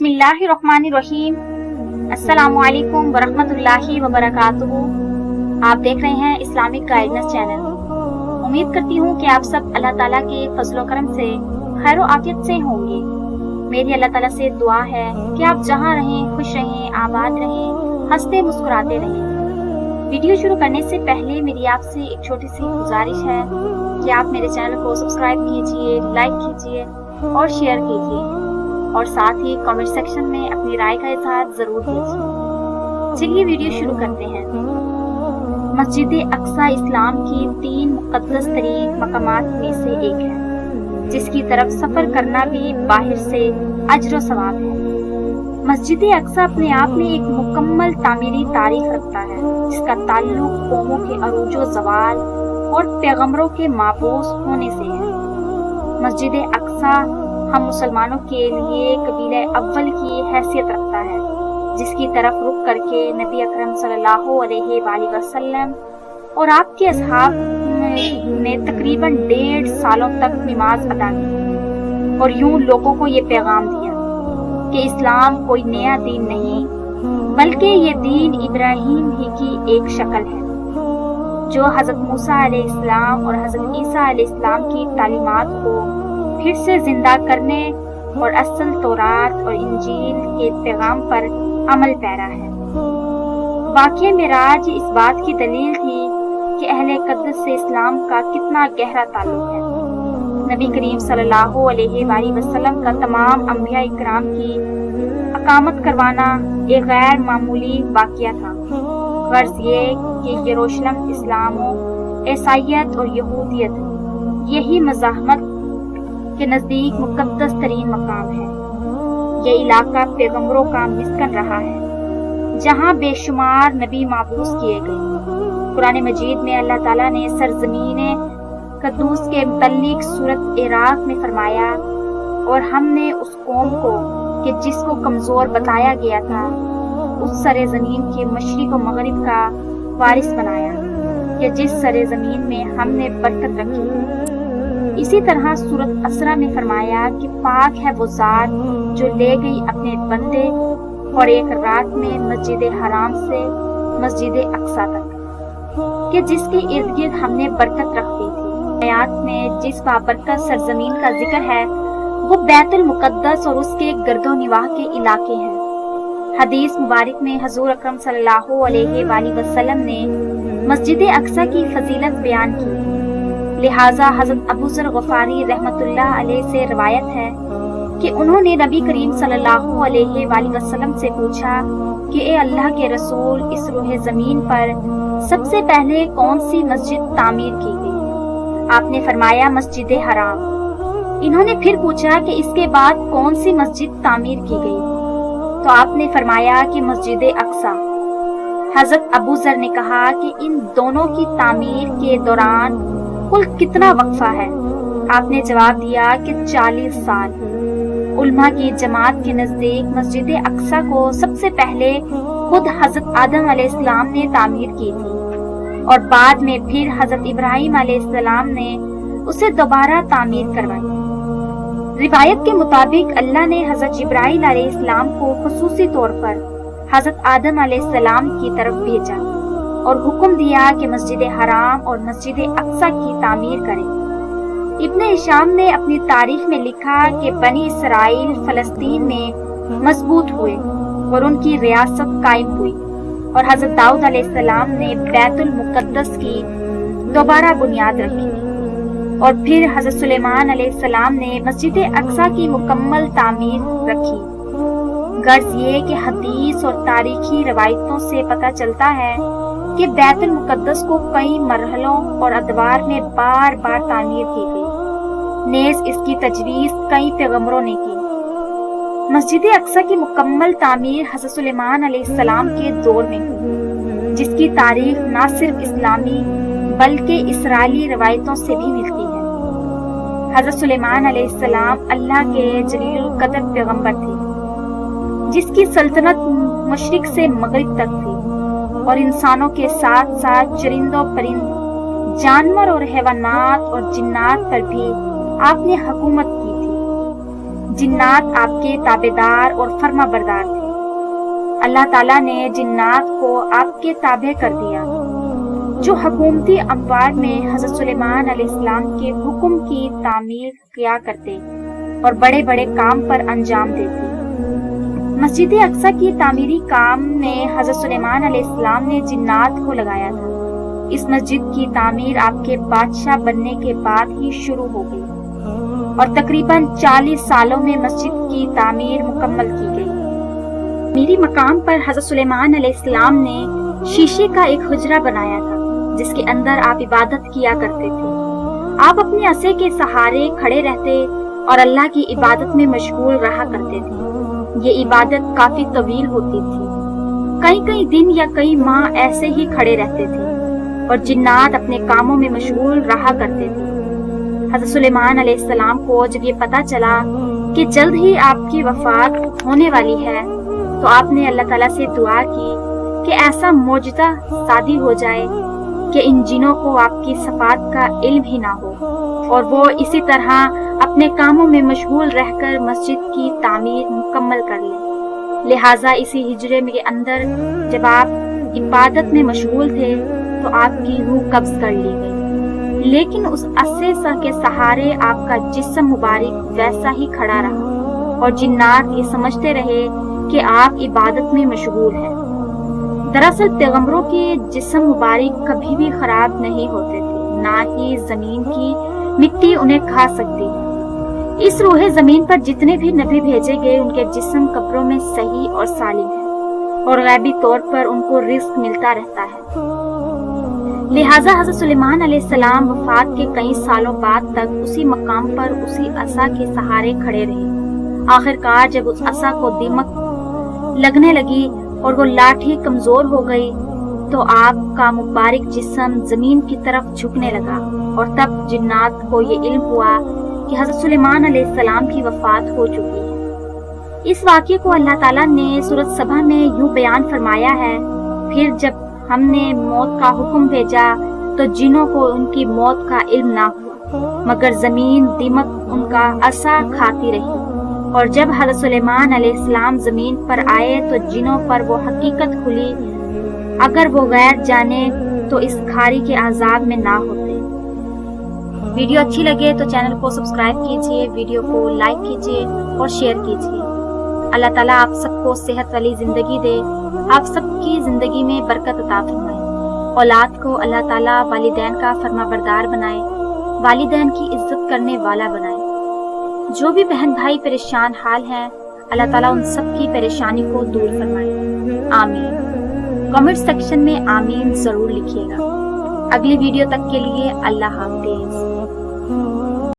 बिस्मिल्लाहिर्रहमानिर्रहीम। अस्सलामुअलैकुम वरहमतुल्लाहि वबरकातुहू। आप देख रहे हैं इस्लामिक गाइडेंस चैनल। उम्मीद करती हूँ कि आप सब अल्लाह ताला के फजलो करम से खैर आफियत से होंगे। मेरी अल्लाह ताला से दुआ है कि आप जहाँ रहें खुश रहें, आबाद रहें, हंसते मुस्कुराते रहें। वीडियो शुरू करने से पहले मेरी आपसे एक छोटी सी गुजारिश है कि आप मेरे चैनल को सब्सक्राइब कीजिए, लाइक कीजिए और शेयर कीजिए, और साथ ही कमेंट सेक्शन में अपनी राय का इजहार जरूर कीजिए। चलिए वीडियो शुरू करते हैं। मस्जिद अक्सा इस्लाम की 3 मुक़द्दस तरीन मकामात में से एक है, जिसकी तरफ सफर करना भी बाहर से अज्र व सवाब है। मस्जिद अक्सा अपने आप में एक मुकम्मल तामीरी तारीख रखता है, जिसका ताल्लुक कौमों के अरूज व ज़वाल और पैगंबरों के माबूस होने से है। मस्जिद अक्सा हम मुसलमानों के लिए कबीले अव्वल की हैसियत रखता है, जिसकी तरफ रुख करके नबी अकरम सल्लल्लाहु अलैहि वसल्लम और आपके असहाब ने तकरीबन 1.5 सालों तक नमाज अदा की और यूं लोगों को ये पैगाम दिया कि इस्लाम कोई नया दीन नहीं, बल्कि ये दीन इब्राहिम ही की एक शक्ल है, जो हज़रत मूसा अलैहिस्सलाम और हज़रत ईसा अलैहिस्सलाम की तालीमात को फिर से जिंदा करने और असल तौरात और इंजील के पैगाम पर अमल पैरा है। वाक़या मेराज इस बात की दलील थी कि अहले क़द्स से इस्लाम का कितना गहरा ताल्लुक है। नबी करीम सल्लल्लाहु अलैहि वसल्लम का तमाम अंबिया इकराम की अकामत करवाना एक गैर मामूली वाक़या था। गर्ज ये कि यरूशलेम इस्लामो ईसाईयत और यहूदियत यही मज़ाहमत के नज़दीक मुक़द्दस तरीन मकाम है। ये इलाका पैगंबरों का मिस्कन रहा है, जहाँ बेशुमार नबी माबूस किए गए। कुरान मजीद में अल्लाह ताला ने सरजमीन कद्दूस के मुतल्लिक सूरत इराक में फरमाया, और हमने उस कौम को कि जिसको कमज़ोर बताया गया था, उस सरे ज़मीन के मशरिक़ व मग़रिब का वारिस बनाया, कि जिस सरे ज़मीन में हमने बरकत रखी। इसी तरह सूरत असरा में फरमाया कि पाक है वो ज़ात जो ले गई अपने बंदे और एक रात में मस्जिद हराम से मस्जिद अक्सा तक, कि जिसके इर्द गिर्द हमने बरकत रख दी थी। आयात में जिस बाबरकत सरजमीन का जिक्र है वो बैतुल मुक़द्दस और उसके गर्दो निवाह के इलाके हैं। हदीस मुबारक में हजूर अकरम सल्लल्लाहु अलैहि वसल्लम ने मस्जिद अक्सा की फजीलत बयान की। लिहाजा हज़रत अबू ज़र गफ़ारी रहमतुल्लाह अलैह से रवायत है कि उन्होंने नबी करीम सल्लल्लाहु अलैहि वसल्लम से पूछा कि ए अल्लाह के रसूल, इस रूहे ज़मीन पर सबसे पहले कौन सी मस्जिद तामीर की गई? आपने फरमाया मस्जिद हराम। इन्होंने फिर पूछा कि इसके बाद कौन सी मस्जिद तामीर की गई? तो आपने फरमाया कि मस्जिद अक्सा। हज़रत अबू ज़र ने कहा कि इन दोनों की तामीर के दौरान कुल कितना वक्फा है? आपने जवाब दिया कि 40 साल। उलमा की जमात के नजदीक मस्जिद अक्सा को सबसे पहले खुद हजरत आदम अलैहिस्सलाम ने तामीर की थी, और बाद में फिर हजरत इब्राहिम अलैहिस्सलाम ने उसे दोबारा तामीर करवाई। रिवायत के मुताबिक अल्लाह ने हजरत जिब्राइल अलैहिस्सलाम को खुसूसी तौर पर हजरत आदम अलैहिस्सलाम की तरफ भेजा और हुक्म दिया कि मस्जिद हराम और मस्जिद अक्सा की तामीर करें। इब्न हिशाम ने अपनी तारीख में लिखा कि बनी इसराइल फलस्तीन में मजबूत हुए और उनकी रियासत कायम हुई, और हजरत दाऊद अलैहिस्सलाम ने बैतुल मुक़द्दस की दोबारा बुनियाद रखी, और फिर हजरत सुलेमान अलैहिस्सलाम ने मस्जिद अक्सा की मुकम्मल तामीर रखी। गर्ज ये कि हदीस और तारीखी रवायतों से पता चलता है कि बैतुल मुक़द्दस को कई मरहलों और अदवार में बार बार तामीर की गई। नेज़ इसकी तजवीज़ कई पैगंबरों ने की। मस्जिद अक्सा की मुकम्मल तामीर हज़रत सुलेमान अलैहिस्सलाम के दौर में हुई, जिसकी तारीख न सिर्फ इस्लामी बल्कि इसराइली रवायतों से भी मिलती है। हज़रत सुलेमान अलैहिस्सलाम अल्लाह के जलीलुल कदर पैगंबर थे, जिसकी सल्तनत मशरिक से मगरिब तक थी, और इंसानों के साथ साथ चरिंदों परिंद, जानवर और हैवानात और जिन्नात पर भी आपने हुकूमत की थी। जिन्नात आपके ताबेदार और फर्मा बरदार थे। अल्लाह ताला ने जिन्नात को आपके ताबे कर दिया, जो हुकूमती अमवार में हज़रत सुलेमान अलैहिस्सलाम के हुक्म की तामीर किया करते और बड़े बड़े काम पर अंजाम देते। मस्जिद अक्सा की तामीरी काम में हज़रत सुलेमान अलैहिस्सलाम ने जिन्नात को लगाया था। इस मस्जिद की तामीर आपके बादशाह बनने के बाद ही शुरू हो गई और तकरीबन 40 सालों में मस्जिद की तामीर मुकम्मल की गई। मेरी मकाम पर हज़रत सुलेमान अलैहिस्सलाम ने शीशे का एक हुजरा बनाया था, जिसके अंदर आप इबादत किया करते थे। आप अपने असे के सहारे खड़े रहते और अल्लाह की इबादत में मशगूल रहा करते थे। ये इबादत काफी तवील होती थी, कई कई दिन या कई माह ऐसे ही खड़े रहते थे और जिन्नात अपने कामों में मशगूल रहा करते थे। हज़रत सुलेमान अलैहिस्सलाम को जब ये पता चला कि जल्द ही आपकी वफात होने वाली है, तो आपने अल्लाह ताला से दुआ की कि ऐसा मौजज़ा शादी हो जाए कि इन जिनों को आपकी सफात का इल्म ही ना हो और वो इसी तरह अपने कामों में मशगूल रहकर मस्जिद की तामीर मुकम्मल कर लें। लिहाजा इसी हिजरे के अंदर जब आप इबादत में मशगूल थे तो आपकी रूह कब्ज कर ली गई, लेकिन उस असे के सहारे आपका जिस्म मुबारक वैसा ही खड़ा रहा और जिन्नात ये समझते रहे कि आप इबादत में मशगूल हैं। दरअसल पैगंबरों के जिस्म मुबारक कभी भी खराब नहीं होते थे, ना ही जमीन की मिट्टी उन्हें खा सकती है। इस रूहे जमीन पर जितने भी नबी भेजे गए उनके जिस्म कब्रों में सही और सालिम है और गैबी तौर पर उनको रिस्क मिलता रहता है। लिहाजा हज़रत सुलेमान अलैहिस्सलाम वफात के कई सालों बाद तक उसी मकाम पर उसी असा के सहारे खड़े रहे। आखिरकार जब उस असा को दीमक लगने लगी और वो लाठी कमजोर हो गई तो आपका मुबारक जिस्म जमीन की तरफ झुकने लगा और तब जिन्नात को ये इल्म हुआ कि हज़रत सुलेमान अलैहिस्सलाम की वफात हो चुकी है। इस वाक़ये को अल्लाह ताला ने सूरत सबा में यूं बयान फरमाया है, फिर जब हमने मौत का हुक्म भेजा तो जिनों को उनकी मौत का इल्म ना हुआ, मगर जमीन दीमक उनका असा खाती रही। और जब हज़रत सुलेमान अलैहिस्सलाम जमीन पर आए तो जिनों पर वो हकीकत खुली, अगर वो गैर जाने तो इस खारी के आज़ाब में ना होते। वीडियो अच्छी लगे तो चैनल को सब्सक्राइब कीजिए, वीडियो को लाइक कीजिए और शेयर कीजिए। अल्लाह ताला आप सबको सेहत वाली जिंदगी दे, आप सबकी जिंदगी में बरकत अता फरमाए। औलाद को अल्लाह ताला वालिदैन का फरमाबरदार बनाए, वालिदैन की इज्जत करने वाला बनाए। जो भी बहन भाई परेशान हाल हैं, अल्लाह ताला उन सब की परेशानी को दूर फरमाए। आमीन। कमेंट सेक्शन में आमीन जरूर लिखिएगा। अगली वीडियो तक के लिए अल्लाह हाफिज।